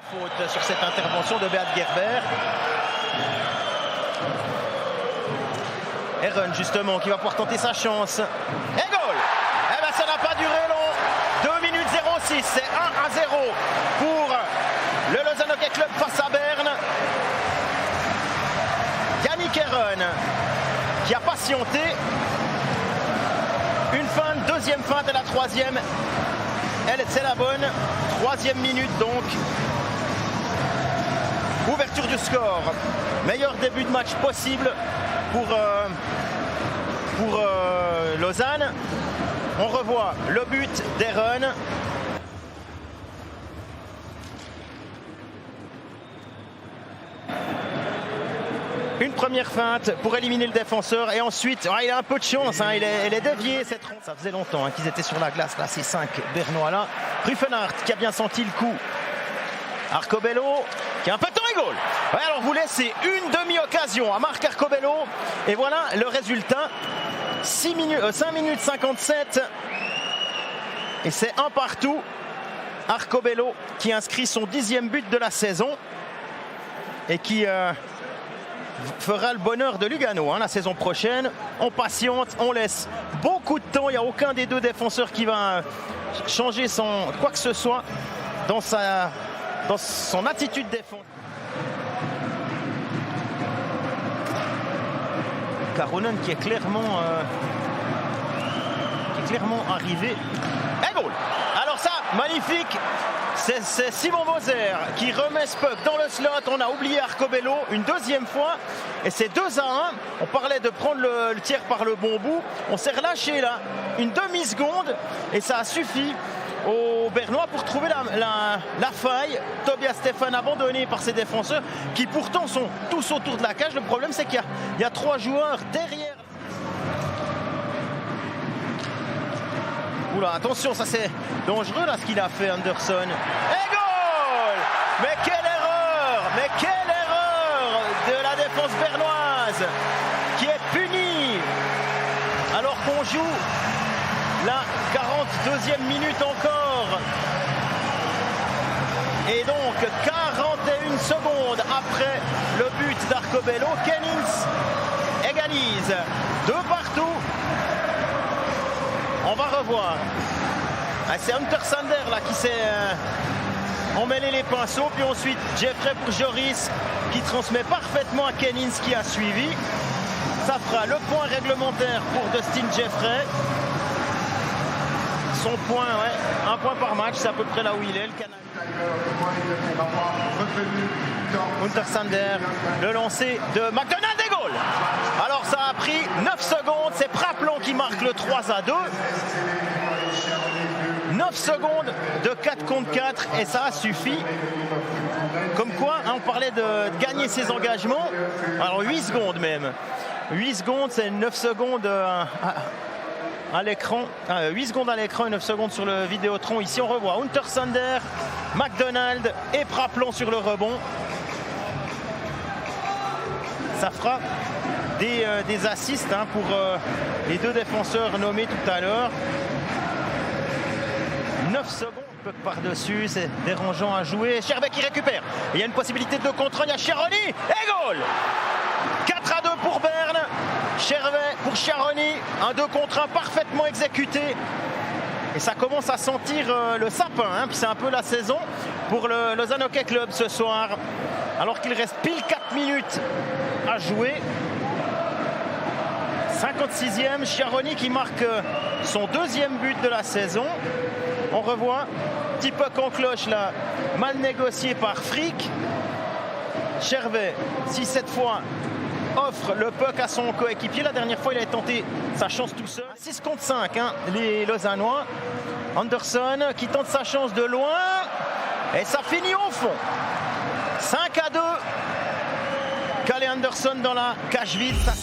Faute sur cette intervention de Beat Gerber. Heron justement qui va pouvoir tenter sa chance. Et goal. Eh ben ça n'a pas duré long. 2 minutes 06, c'est 1-0 pour le Lausanne Hockey Club face à Berne. Yannick Heron qui a patienté. Une feinte, deuxième feinte et la troisième. Elle, c'est la bonne. 3e minute donc. Ouverture du score. Meilleur début de match possible pour Lausanne. On revoit le but d'Heron. Une première feinte pour éliminer le défenseur et ensuite, il a un peu de chance, il est dévié cette ronde. Ça faisait longtemps qu'ils étaient sur la glace, là, ces 5 Bernois là. Ruffenhardt qui a bien senti le coup. Arcobello qui a un peu de temps et goal. Ouais, alors vous laissez une demi-occasion à Marc Arcobello et voilà le résultat. 5 minutes 57 et c'est un partout. Arcobello qui inscrit son 10e but de la saison et qui fera le bonheur de Lugano la saison prochaine. On patiente, on laisse beaucoup de temps. Il n'y a aucun des deux défenseurs qui va changer quoi que ce soit dans son attitude défense. Caronen qui est clairement arrivé. Et goal. Alors ça, magnifique. C'est Simon Moser qui remet ce puck dans le slot. On a oublié Arcobello une deuxième fois. Et c'est 2-1. On parlait de prendre le tir par le bon bout. On s'est relâché là une demi-seconde. Et ça a suffi aux Bernois pour trouver la faille. Tobias Stephan abandonné par ses défenseurs qui pourtant sont tous autour de la cage. Le problème c'est qu'il y a 3 joueurs derrière. Oula, attention, ça c'est dangereux là ce qu'il a fait Anderson. Et goal! Mais quelle erreur! Mais quelle erreur de la défense bernoise qui est punie alors qu'on joue la 42e minute encore. Et donc 41 secondes après le but d'Arcobello, Kennings égalise 2 partout. On va revoir. C'est Hunter Sander là qui s'est emmêlé les pinceaux. Puis ensuite Jeffrey pour Joris qui transmet parfaitement à Kennings qui a suivi. Ça fera le point réglementaire pour Dustin Jeffrey. Son point, un point par match, c'est à peu près là où il est, le Canadien. Hunter Sander, le lancer de McDonald et goal. Alors ça a pris 9 secondes, c'est Praplon qui marque le 3-2. 9 secondes de 4 contre 4 et ça a suffi. Comme quoi, on parlait de gagner ses engagements. Alors 8 secondes même. 8 secondes, c'est 9 secondes à l'écran. 8 secondes à l'écran et 9 secondes sur le Vidéotron. Ici, on revoit Hunter Sander, McDonald et Praplon sur le rebond. Ça fera des assists pour les 2 défenseurs nommés tout à l'heure. 9 secondes par-dessus, c'est dérangeant à jouer. Chervet qui récupère. Il y a une possibilité de 2 contre 1. Il y a Chironi et goal. 4-2 pour Berne. Chervet pour Chironi. Un 2 contre 1 parfaitement exécuté. Et ça commence à sentir le sapin. Puis c'est un peu la saison pour le Lausanne Hockey Club ce soir. Alors qu'il reste pile 4 minutes à jouer. 56e, Chironi qui marque son 2e but de la saison. On revoit, petit puck en cloche là, mal négocié par Frick. Chervet, si cette fois offre le puck à son coéquipier. La dernière fois, il a tenté sa chance tout seul. 6 contre 5, les Lausannois. Anderson qui tente sa chance de loin. Et ça finit au fond. 5-2. Calle Anderson dans la cage vide. Ça